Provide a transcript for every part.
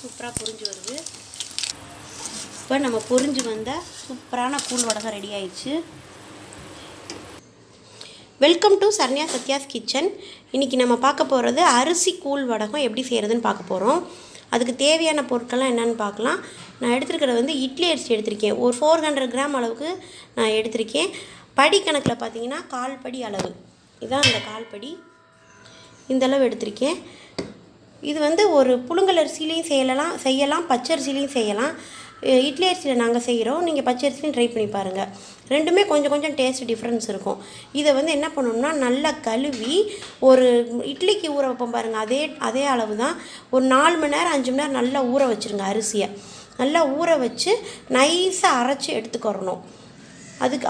சூப்பராக பொரிஞ்சு வருது. இப்போ நம்ம பொரிஞ்சு வந்த சூப்பரான கூழ் வடகம் ரெடி ஆயிடுச்சு. Welcome to Saranya Sathya's kitchen. இன்றைக்கி நம்ம பார்க்க போகிறது அரிசி கூழ் வடகம் எப்படி செய்கிறதுன்னு பார்க்க போகிறோம். அதுக்கு தேவையான பொருட்கள்லாம் என்னென்னு பார்க்கலாம். நான் எடுத்துருக்கிறது வந்து இட்லி அரிசி எடுத்திருக்கேன். ஒரு 400 கிராம் அளவுக்கு நான் எடுத்திருக்கேன். படி கணக்கில் பார்த்தீங்கன்னா 1/4 படி அளவு, இதுதான் அந்த 1/4 படி, இந்த அளவு எடுத்திருக்கேன். இது வந்து ஒரு புழுங்கல் அரிசிலையும் செய்யலாம், பச்சரிசிலையும் செய்யலாம். இட்லி அரிசியில் நாங்கள் செய்கிறோம், நீங்கள் பச்சரிசிலையும் ட்ரை பண்ணி பாருங்கள். ரெண்டுமே கொஞ்சம் கொஞ்சம் டேஸ்ட் டிஃப்ரென்ஸ் இருக்கும். இதை வந்து என்ன பண்ணணும்னா நல்லா கழுவி ஒரு இட்லிக்கு ஊற வைப்போம் பாருங்கள், அதே அளவு தான். ஒரு 4 மணி நேரம் 5 மணி நேரம் நல்லா ஊற வச்சுருங்க. அரிசியை நல்லா ஊற வச்சு நைஸாக அரைச்சி எடுத்துக்கிறணும்.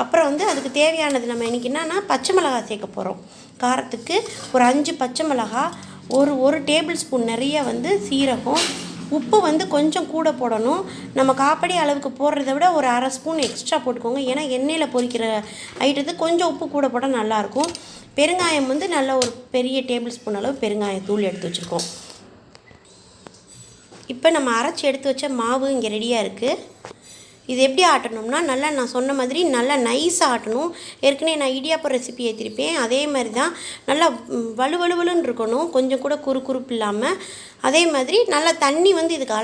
அப்புறம் வந்து அதுக்கு தேவையானது நம்ம இன்றைக்கி என்னென்னா பச்சை மிளகாய் சேர்க்க போகிறோம். காரத்துக்கு ஒரு 5 பச்சை மிளகாய், ஒரு டேபிள் ஸ்பூன் நிறைய வந்து சீரகம், உப்பு வந்து கொஞ்சம் கூட போடணும். நம்ம காப்படி அளவுக்கு போடுறத விட ஒரு 1/2 ஸ்பூன் எக்ஸ்ட்ரா போட்டுக்கோங்க. ஏன்னா எண்ணெயில் பொரிக்கிற ஐட்டத்துக்கு கொஞ்சம் உப்பு கூட போட்டால் நல்லாயிருக்கும். பெருங்காயம் வந்து நல்ல ஒரு பெரிய டேபிள் ஸ்பூன் அளவு பெருங்காயத்தூள் எடுத்து வச்சுருக்கோம். இப்போ நம்ம அரைச்சி எடுத்து வச்ச மாவு இங்கே ரெடியாக இருக்குது. இது எப்படி ஆட்டணும்னா நல்லா நான் சொன்ன மாதிரி நல்லா நைஸாக ஆட்டணும். ஏற்கனவே நான் இடியாப்பம் ரெசிபி ஏற்றிருப்பேன், அதே மாதிரி தான் நல்லா வலுவலுன்னு இருக்கணும், கொஞ்சம் கூட குறுப்பு இல்லாமல். அதே மாதிரி நல்லா தண்ணி வந்து இதுக்கு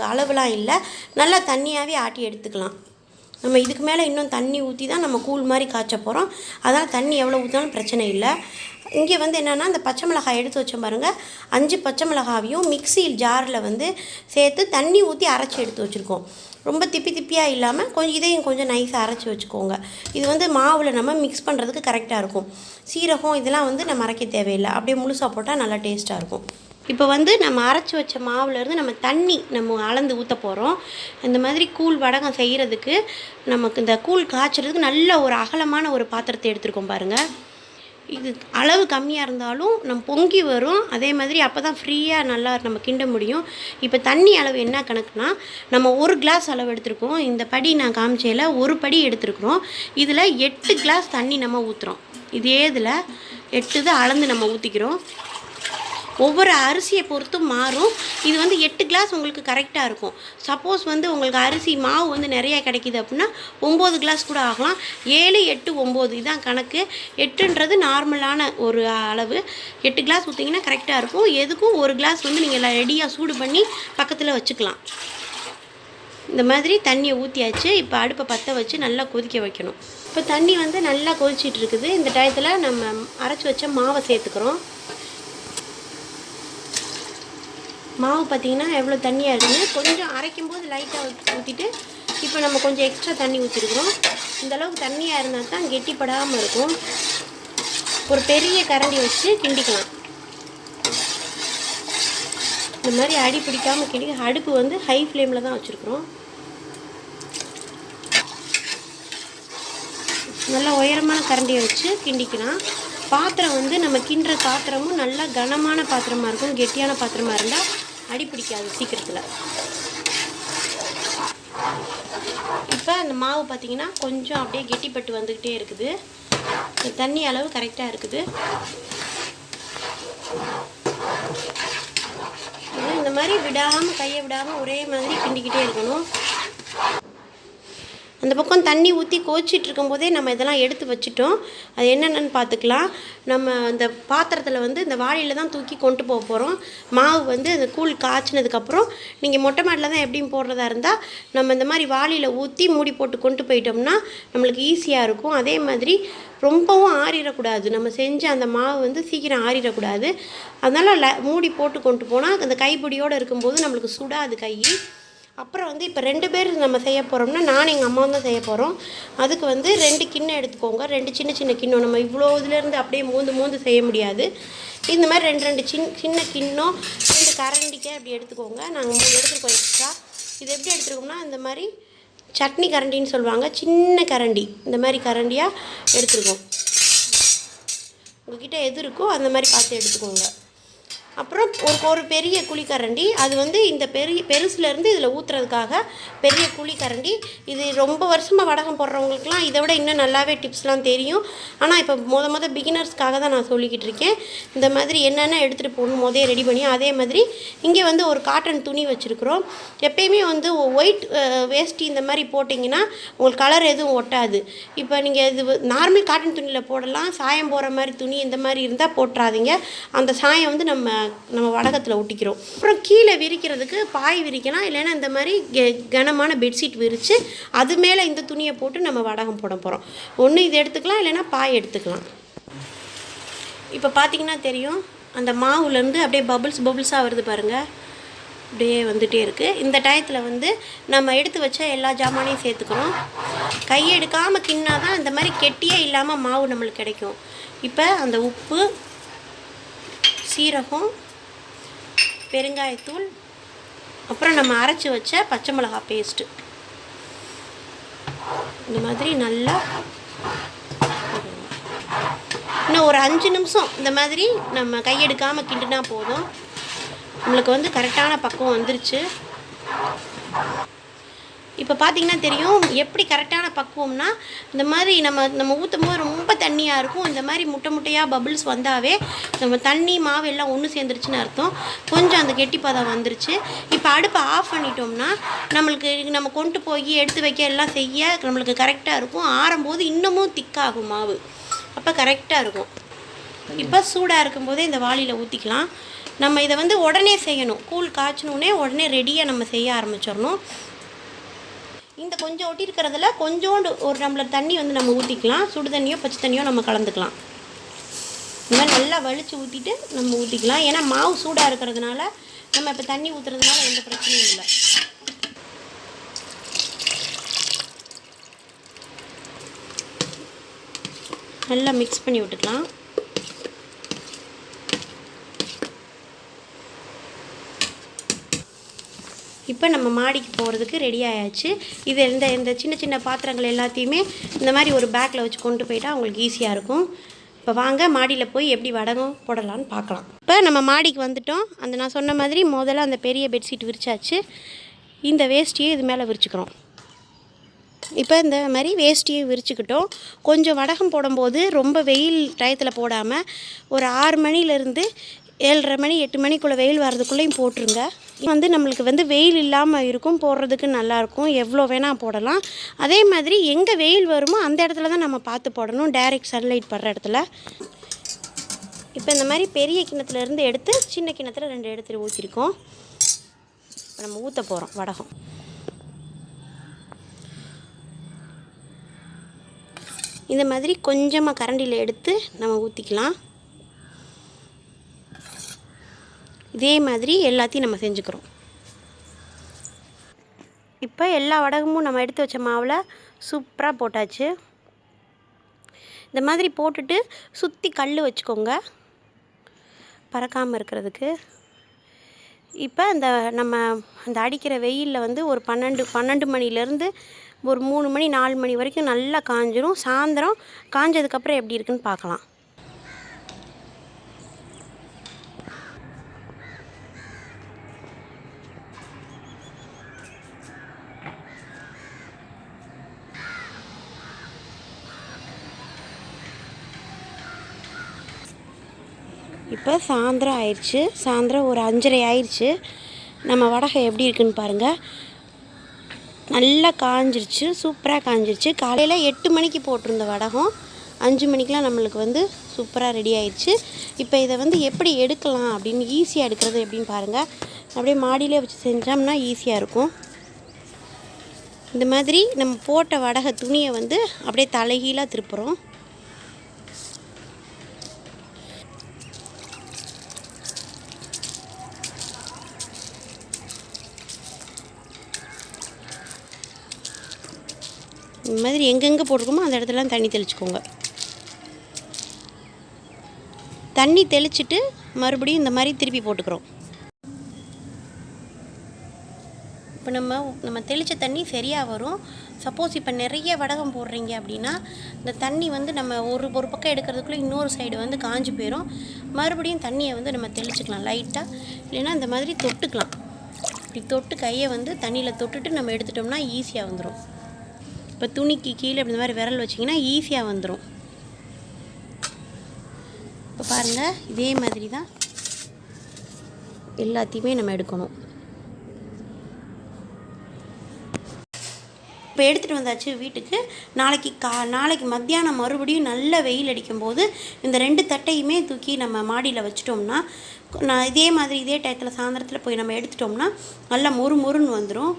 அளவுலாம் இல்லை, நல்லா தண்ணியாகவே ஆட்டி எடுத்துக்கலாம். நம்ம இதுக்கு மேலே இன்னும் தண்ணி ஊற்றி தான் நம்ம கூழ் மாதிரி காய்ச்ச போகிறோம். அதனால் தண்ணி எவ்வளோ ஊற்றினாலும் பிரச்சனை இல்லை. இங்கே வந்து என்னென்னா இந்த பச்சை மிளகாய் எடுத்து வச்ச பாருங்கள், 5 பச்சை மிளகாவையும் மிக்ஸி ஜாரில் வந்து சேர்த்து தண்ணி ஊற்றி அரைச்சி எடுத்து வச்சுருக்கோம். ரொம்ப திப்பியாக இல்லாமல் இதையும் கொஞ்சம் நைஸாக அரைச்சி வச்சுக்கோங்க. இது வந்து மாவில் நம்ம மிக்ஸ் பண்ணுறதுக்கு கரெக்டாக இருக்கும். சீரகம் இதெல்லாம் வந்து நம்ம அரைக்க தேவையில்லை, அப்படியே முழுசாக போட்டால் நல்லா டேஸ்ட்டாக இருக்கும். இப்போ வந்து நம்ம அரைச்சி வச்ச மாவுலேருந்து நம்ம தண்ணி அளந்து ஊற்ற போகிறோம். இந்த மாதிரி கூழ் வடகம் செய்கிறதுக்கு நமக்கு இந்த கூழ் காய்ச்சறதுக்கு நல்ல ஒரு அகலமான ஒரு பாத்திரத்தை எடுத்துருக்கோம் பாருங்கள். இது அளவு கம்மியாக இருந்தாலும் நம்ம பொங்கி வரும். அதே மாதிரி அப்போ தான் ஃப்ரீயாக நல்லா நம்ம கிண்ட முடியும். இப்போ தண்ணி அளவு என்ன கணக்குனா, நம்ம 1 கிளாஸ் அளவு எடுத்துருக்கோம். இந்த படி நான் காமிச்சேல 1 படி எடுத்துருக்குறோம். இதில் 8 கிளாஸ் தண்ணி நம்ம ஊற்றுறோம். இதே இதில் 8 இது அளந்து நம்ம ஊற்றிக்கிறோம். ஒவ்வொரு அரிசியை பொறுத்தும் மாறும். இது வந்து 8 கிளாஸ் உங்களுக்கு கரெக்டாக இருக்கும். சப்போஸ் வந்து உங்களுக்கு அரிசி மாவு வந்து நிறையா கிடைக்கிது அப்படின்னா 9 கிளாஸ் கூட ஆகலாம். 7, 8, 9 இதுதான் கணக்கு. 8ன்றது நார்மலான ஒரு அளவு. 8 கிளாஸ் ஊற்றிங்கன்னா கரெக்டாக இருக்கும். எதுக்கும் 1 கிளாஸ் வந்து நீங்கள் ரெடியாக சூடு பண்ணி பக்கத்தில் வச்சுக்கலாம். இந்த மாதிரி தண்ணியை ஊற்றியாச்சு. இப்போ அடுப்பை பற்ற வச்சு நல்லா கொதிக்க வைக்கணும். இப்போ தண்ணி வந்து நல்லா கொதிச்சிட்டு இருக்குது. இந்த டயத்தில் நம்ம அரைச்சி வச்ச மாவை சேர்த்துக்கிறோம். மாவு பார்த்திங்கன்னா எவ்வளோ தண்ணியாக இருக்குன்னு கொஞ்சம் அரைக்கும்போது லைட்டாக ஊற்றிட்டு இப்போ நம்ம கொஞ்சம் எக்ஸ்ட்ரா தண்ணி ஊற்றிருக்கிறோம். இந்தளவுக்கு தண்ணியாக இருந்தால் தான் கெட்டிப்படாமல் இருக்கும். ஒரு பெரிய கரண்டி வச்சு கிண்டிக்கலாம். இந்த மாதிரி அடி பிடிக்காமல் கிண்டி, அடுப்பு வந்து ஹை ஃப்ளேமில் தான் வச்சுருக்குறோம். நல்லா உயரமான கரண்டியை வச்சு கிண்டிக்கலாம். பாத்திரம் வந்து நம்ம கிண்டுற பாத்திரமும் நல்லா கனமான பாத்திரமாக இருக்கும். கெட்டியான பாத்திரமாக இருந்தால் அடி பிடிக்காது சீக்கிரத்தில். இப்போ அந்த மாவு பார்த்திங்கன்னா கொஞ்சம் அப்படியே கெட்டிப்பட்டு வந்துக்கிட்டே இருக்குது. தண்ணி அளவு கரெக்டாக இருக்குது. இந்த மாதிரி விடாமல், கையை விடாமல் ஒரே மாதிரி கிண்டிக்கிட்டே இருக்கணும். அந்த பக்கம் தண்ணி ஊற்றி கோச்சிட்டு இருக்கும்போதே நம்ம இதெல்லாம் எடுத்து வச்சுட்டோம். அது என்னென்னு பார்த்துக்கலாம். நம்ம அந்த பாத்திரத்தில் வந்து இந்த வாளியில் தான் தூக்கி கொண்டு போக போகிறோம். மாவு வந்து அந்த கூழ் காய்ச்சினதுக்கப்புறம் நீங்கள் மொட்டை மாடில் தான் எப்படியும் போடுறதா இருந்தால் நம்ம இந்த மாதிரி வாளியில் ஊற்றி மூடி போட்டு கொண்டு போயிட்டோம்னா நம்மளுக்கு ஈஸியாக இருக்கும். அதே மாதிரி ரொம்பவும் ஆறிடக்கூடாது. நம்ம செஞ்ச அந்த மாவு வந்து சீக்கிரம் ஆறிடக்கூடாது. அதனால் மூடி போட்டு கொண்டு போனால் அந்த கைப்பிடியோடு இருக்கும்போது நம்மளுக்கு சுடாது கை. அப்புறம் வந்து இப்போ 2 பேர் நம்ம செய்ய போகிறோம்னா நானும் எங்கள் அம்மாவும் தான் செய்ய போகிறோம். அதுக்கு வந்து 2 கிண்ணம் எடுத்துக்கோங்க. 2 சின்ன கிண்ணம். நம்ம இவ்வளோ இதுலேருந்து அப்படியே மோந்து செய்ய முடியாது. இந்த மாதிரி 2 சின்ன கிண்ணம், 2 கரண்டிக்கே அப்படி எடுத்துக்கோங்க. நாங்கள் 3 எடுத்துருக்கோம் எக்ஸ்ட்ரா. இது எப்படி எடுத்துருக்கோம்னா இந்த மாதிரி சட்னி கரண்டின்னு சொல்லுவாங்க, சின்ன கரண்டி, இந்த மாதிரி கரண்டியாக எடுத்துருக்கோம். உங்கள்கிட்ட எது இருக்கோ அந்த மாதிரி பார்த்து எடுத்துக்கோங்க. அப்புறம் ஒரு பெரிய குழிக்கரண்டி, அது வந்து இந்த பெருசுலேருந்து இதில் ஊற்றுறதுக்காக பெரிய குழிக்கரண்டி. இது ரொம்ப வருஷமாக வடகம் போடுறவங்களுக்குலாம் இதை விட இன்னும் நல்லாவே டிப்ஸ்லாம் தெரியும். ஆனால் இப்போ பிகினர்ஸ்க்காக தான் நான் சொல்லிக்கிட்டு இருக்கேன். இந்த மாதிரி என்னென்ன எடுத்துகிட்டு போகணும் ரெடி பண்ணி, அதே மாதிரி இங்கே வந்து ஒரு காட்டன் துணி வச்சுருக்குறோம். எப்பயுமே வந்து ஒயிட் வேஷ்டி இந்த மாதிரி போட்டிங்கன்னா உங்களுக்கு கலர் எதுவும் ஒட்டாது. இப்போ நீங்கள் இது நார்மல் காட்டன் துணியில் போடலாம். சாயம் போகிற மாதிரி துணி இந்த மாதிரி இருந்தால் போட்டுறாதீங்க. அந்த சாயம் வந்து நம்ம வடகத்தில் ஒட்டிக்கிறோம். அப்புறம் கீழே விரிக்கிறதுக்கு பாய் விரிக்கலாம், இல்லைன்னா இந்த மாதிரி கனமான பெட்ஷீட் விரித்து அது மேலே இந்த துணியை போட்டு நம்ம வடகம் போட போகிறோம். ஒன்று இது எடுத்துக்கலாம், இல்லைன்னா பாய் எடுத்துக்கலாம். இப்போ பார்த்திங்கன்னா தெரியும், அந்த மாவுலேருந்து அப்படியே பபுள்ஸாக வருது பாருங்கள். அப்படியே வந்துகிட்டே இருக்குது. இந்த டயத்தில் வந்து நம்ம எடுத்து வச்ச எல்லா ஜாமானையும் சேர்த்துக்கிறோம். கையை எடுக்காமல் கிண்ணா தான் இந்த மாதிரி கெட்டியே இல்லாமல் மாவு நம்மளுக்கு கிடைக்கும். இப்போ அந்த உப்பு, சீரகம், பெருங்காயத்தூள், அப்புறம் நம்ம அரைச்சி வச்ச பச்சை மிளகாய் பேஸ்ட்டு இந்த மாதிரி நல்லா இன்னும் ஒரு 5 நிமிஷம் இந்த மாதிரி நம்ம கையெடுக்காமல் கிண்டுனா போதும். நம்மளுக்கு வந்து கரெக்டான பக்குவம் வந்துருச்சு. இப்போ பார்த்திங்கன்னா தெரியும் எப்படி கரெக்டான பக்குவம்னா, இந்த மாதிரி நம்ம ஊற்றும் போது ரொம்ப தண்ணியாக இருக்கும். இந்த மாதிரி முட்டையாக பபிள்ஸ் வந்தாவே நம்ம தண்ணி மாவு எல்லாம் ஒன்று சேர்ந்துருச்சுன்னு அர்த்தம். கொஞ்சம் அந்த கெட்டிப்பதம் வந்துருச்சு. இப்போ அடுப்பை ஆஃப் பண்ணிட்டோம்னா நம்ம கொண்டு போய் எடுத்து வைக்க எல்லாம் செய்ய நம்மளுக்கு கரெக்டாக இருக்கும். ஆறும்போது இன்னமும் திக்காகும் மாவு, அப்போ கரெக்டாக இருக்கும். இப்போ சூடாக இருக்கும்போதே இந்த வாளியில் ஊற்றிக்கலாம். நம்ம இதை வந்து உடனே செய்யணும். கூழ் காய்ச்சினோடனே உடனே ரெடியாக நம்ம செய்ய ஆரம்பிச்சிடணும். இந்த கொஞ்சம் ஒட்டியிருக்கிறதுல கொஞ்சோண்டு ஒரு டம்ளர் தண்ணி வந்து நம்ம ஊற்றிக்கலாம். சுடு தண்ணியோ பச்சை தண்ணியோ நம்ம கலந்துக்கலாம். இந்த மாதிரி நல்லா வலிச்சு ஊற்றிட்டு நம்ம ஊற்றிக்கலாம். ஏன்னா மாவு சூடாக இருக்கிறதுனால நம்ம இப்போ தண்ணி ஊற்றுறதுனால எந்த பிரச்சனையும் இல்லை. நல்லா மிக்ஸ் பண்ணி விட்டுக்கலாம். இப்போ நம்ம மாடிக்கு போகிறதுக்கு ரெடி ஆயாச்சு. இது இந்த சின்ன சின்ன பாத்திரங்கள் எல்லாத்தையுமே இந்த மாதிரி ஒரு பேக்கில் வச்சு கொண்டு போயிட்டால் அவங்களுக்கு ஈஸியாக இருக்கும். இப்போ வாங்க மாடியில் போய் எப்படி வடகம் போடலான்னு பார்க்கலாம். இப்போ நம்ம மாடிக்கு வந்துட்டோம். நான் சொன்ன மாதிரி முதல்ல அந்த பெரிய பெட்ஷீட் விரிச்சாச்சு. இந்த வேஷ்டியை இது மேலே விரிச்சுக்கிறோம். இப்போ இந்த மாதிரி வேஷ்டியை விரிச்சுக்கிட்டோம். கொஞ்சம் வடகம் போடும்போது ரொம்ப வெயில் டயத்தில் போடாமல் ஒரு 6 மணிலேருந்து 7:30 மணி 8 மணிக்குள்ளே வெயில் வர்றதுக்குள்ளேயும் போட்டுருங்க. வந்து நம்மளுக்கு வந்து வெயில் இல்லாமல் இருக்கும், போடுறதுக்கு நல்லாயிருக்கும். எவ்வளோ வேணால் போடலாம். அதே மாதிரி எங்கே வெயில் வருமோ அந்த இடத்துல தான் நம்ம பார்த்து போடணும், டைரெக்ட் சன்லைட் படுற இடத்துல. இப்போ இந்த மாதிரி பெரிய கிண்ணத்துலேருந்து எடுத்து சின்ன கிண்ணத்தில் 2 எடுத்துகிட்டு ஊற்றிருக்கோம். இப்போ நம்ம ஊற்ற போகிறோம் வடகம். இந்த மாதிரி கொஞ்சமாக கரண்டியில் எடுத்து நம்ம ஊற்றிக்கலாம். இதே மாதிரி எல்லாத்தையும் நம்ம செஞ்சுக்கிறோம். இப்போ எல்லா வடகமும் நம்ம எடுத்து வச்ச மாவில் சூப்பராக போட்டாச்சு. இந்த மாதிரி போட்டுட்டு சுற்றி கல் வச்சுக்கோங்க பறக்காமல் இருக்கிறதுக்கு. இப்போ அந்த அடிக்கிற வெயிலில் வந்து ஒரு 12 மணிலேருந்து ஒரு 3 மணி 4 மணி வரைக்கும் நல்லா காஞ்சிரும். சாயந்தரம் காஞ்சதுக்கப்புறம் எப்படி இருக்குன்னு பார்க்கலாம். இப்போ சாயந்தரம் ஆயிடுச்சு. சாயந்தரம் ஒரு 5:30 ஆயிடுச்சு. நம்ம வடகம் எப்படி இருக்குன்னு பாருங்கள். நல்லா காஞ்சிருச்சு, சூப்பராக காஞ்சிருச்சு. காலையில் 8 மணிக்கு போட்டிருந்த வடகம் 5 மணிக்கெலாம் நம்மளுக்கு வந்து சூப்பராக ரெடி ஆயிடுச்சு. இப்போ இதை வந்து எப்படி எடுக்கலாம் அப்படின்னு, ஈஸியாக எடுக்கிறது எப்படின்னு பாருங்கள். அப்படியே மாடியிலே வச்சு செஞ்சோம்னா ஈஸியாக இருக்கும். இந்த மாதிரி நம்ம போட்ட வடக துணியை வந்து அப்படியே தலைகீழாக திருப்புறோம். இந்த மாதிரி எங்கெங்கே போட்டிருக்கோமோ அந்த இடத்துலலாம் தண்ணி தெளிச்சுக்கோங்க. தண்ணி தெளிச்சுட்டு மறுபடியும் இந்த மாதிரி திருப்பி போட்டுக்கிறோம். இப்போ இப்போ நம்ம தெளித்த தண்ணி சரியாக வரும். சப்போஸ் இப்போ நிறைய வடகம் போடுறீங்க அப்படின்னா இந்த தண்ணி வந்து நம்ம ஒரு பக்கம் எடுக்கிறதுக்குள்ளே இன்னொரு சைடு வந்து காஞ்சி போயிடும். மறுபடியும் தண்ணியை வந்து நம்ம தெளிச்சுக்கலாம் லைட்டாக, இல்லைன்னா இந்த மாதிரி தொட்டுக்கலாம். இப்படி தொட்டு கையை வந்து தண்ணியில் தொட்டுட்டு நம்ம எடுத்துட்டோம்னா ஈஸியாக வந்துடும். இப்போ துணிக்கு கீழே இப்படி இந்த மாதிரி விரல் வச்சிங்கன்னா ஈஸியாக வந்துடும். இப்போ பாருங்கள், இதே மாதிரி தான் எல்லாத்தையுமே நம்ம எடுக்கணும். இப்போ எடுத்துகிட்டு வந்தாச்சு வீட்டுக்கு. நாளைக்கு மத்தியானம் மறுபடியும் நல்ல வெயில் அடிக்கும்போது இந்த 2 தட்டையுமே தூக்கி நம்ம மாடியில் வச்சிட்டோம்னா, இதே மாதிரி இதே டயத்தில் சாயந்தரத்தில் போய் நம்ம எடுத்துட்டோம்னா நல்லா மொறுன்னு வந்துடும்.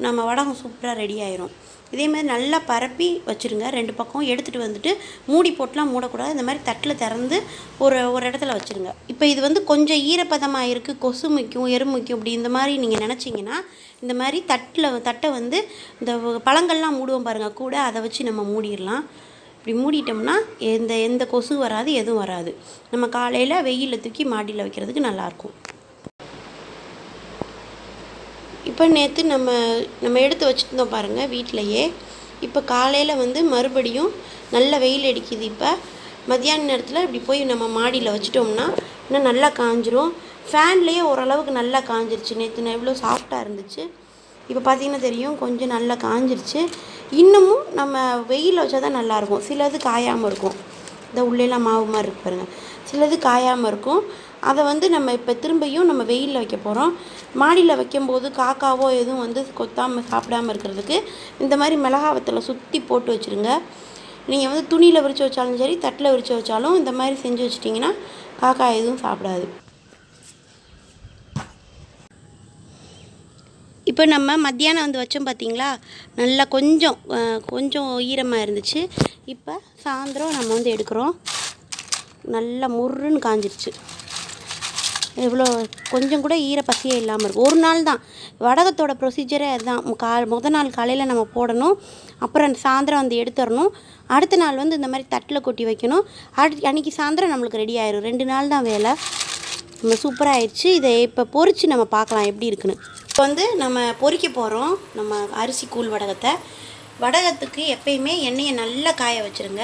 நம்ம வடகம் சூப்பராக ரெடி ஆயிரும். இதே மாதிரி நல்லா பரப்பி வச்சுருங்க. 2 பக்கம் எடுத்துகிட்டு வந்துட்டு மூடி போட்டுலாம் மூடக்கூடாது. இந்த மாதிரி தட்டில் திறந்து ஒரு இடத்துல வச்சுருங்க. இப்போ இது வந்து கொஞ்சம் ஈரப்பதமாக இருக்குது, கொசு முக்கியம் எறும்பு முக்கியம் அப்படி இந்த மாதிரி நீங்கள் நினச்சிங்கன்னா இந்த மாதிரி தட்டை வந்து இந்த பழங்கள்லாம் மூடுவோம் பாருங்கள் கூட, அதை வச்சு நம்ம மூடிடலாம். இப்படி மூடிட்டோம்னா எந்த கொசு வராது, எதுவும் வராது. நம்ம காலையில் வெயிலில் தூக்கி மாடியில் வைக்கிறதுக்கு நல்லாயிருக்கும். இப்போ நேற்று நம்ம எடுத்து வச்சுருந்தோம் பாருங்கள் வீட்டிலையே. இப்போ காலையில் வந்து மறுபடியும் நல்ல வெயில் அடிக்குது. இப்போ மத்தியான நேரத்தில் இப்படி போய் நம்ம மாடியில் வச்சிட்டோம்னா இன்னும் நல்லா காஞ்சிரும். ஃபேன்லேயே ஓரளவுக்கு நல்லா காஞ்சிருச்சு. நேற்று எவ்வளோ சாஃப்டாக இருந்துச்சு. இப்போ பார்த்திங்கன்னா தெரியும், கொஞ்சம் நல்லா காஞ்சிருச்சு. இன்னமும் நம்ம வெயிலில் வச்சா தான் நல்லாயிருக்கும். சிலது காயாமல் இருக்கும். இந்த உள்ளேலாம் மாவு மாதிரி இருக்கு பாருங்கள், சிலது காயாமல் இருக்கும். அதை வந்து நம்ம இப்போ திரும்பியும் நம்ம வெயிலில் வைக்க போகிறோம். மாடியில் வைக்கும்போது காக்காவோ எதுவும் வந்து கொத்தாமல் சாப்பிடாமல் இருக்கிறதுக்கு இந்த மாதிரி மிளகா வத்தலை சுற்றி போட்டு வச்சுருங்க. நீங்கள் வந்து துணியில் விரித்து வச்சாலும் சரி, தட்டில் விரித்து வச்சாலும் இந்த மாதிரி செஞ்சு வச்சிட்டிங்கன்னா காக்கா எதுவும் சாப்பிடாது. இப்போ நம்ம மத்தியானம் வந்து வச்சோம் பார்த்திங்களா, நல்லா கொஞ்சம் ஈரமாக இருந்துச்சு. இப்போ சாயந்தரம் நம்ம வந்து எடுக்கிறோம். நல்லா முருன்னு காஞ்சிருச்சு. எவ்வளோ கொஞ்சம் கூட ஈரப்பசியே இல்லாமல் இருக்கும். ஒரு நாள் தான் வடகத்தோட ப்ரொசீஜரே அதுதான். முதல் நாள் காலையில் நம்ம போடணும், அப்புறம் சாயந்தரம் வந்து எடுத்துடணும். அடுத்த நாள் வந்து இந்த மாதிரி தட்டில் கொட்டி வைக்கணும். அன்றைக்கி சாயந்தரம் நம்மளுக்கு ரெடி ஆயிடும். 2 நாள் தான் வேலை. நம்ம சூப்பராக ஆயிடுச்சு. இதை இப்போ பொரித்து நம்ம பார்க்கலாம் எப்படி இருக்குன்னு. இப்போ வந்து நம்ம பொரிக்க போகிறோம் நம்ம அரிசி கூழ் வடகத்துக்கு எப்பயுமே எண்ணெயை நல்லா காய வச்சுருங்க.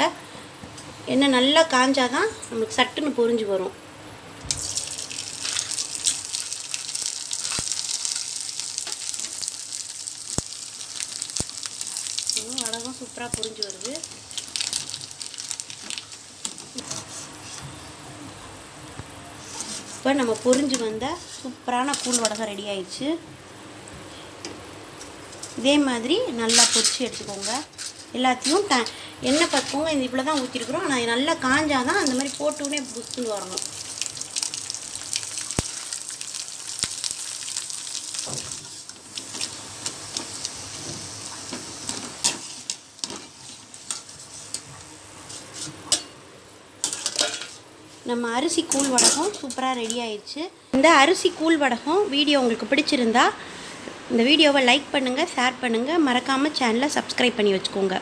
எண்ணெய் நல்லா காஞ்சாதான் நம்மளுக்கு சட்டுன்னு பொரிஞ்சு வரும். வடகம் சூப்பராக பொரிஞ்சு வருது. இப்போ நம்ம பொரிஞ்சு வந்த சூப்பரான கூழ் வடகம் ரெடி ஆயிடுச்சு. இதே மாதிரி நல்லா பொரிச்சு எடுத்துக்கோங்க. எல்லாத்தையும் எண்ணெய் பார்த்துக்கோங்க, இது இவ்வளோ தான் ஊற்றிருக்குறோம். ஆனால் நல்லா காஞ்சாதான் அந்த மாதிரி போட்டுன்னே புஷ்ஷுன்னு வரணும். நம்ம அரிசி கூழ் வடகம் சூப்பராக ரெடி ஆயிடுச்சு. இந்த அரிசி கூழ் வடகம் வீடியோ உங்களுக்கு பிடிச்சிருந்தா இந்த வீடியோவை லைக் பண்ணுங்கள், ஷேர் பண்ணுங்கள், மறக்காமல் சேனலை சப்ஸ்கிரைப் பண்ணி வச்சுக்கோங்க.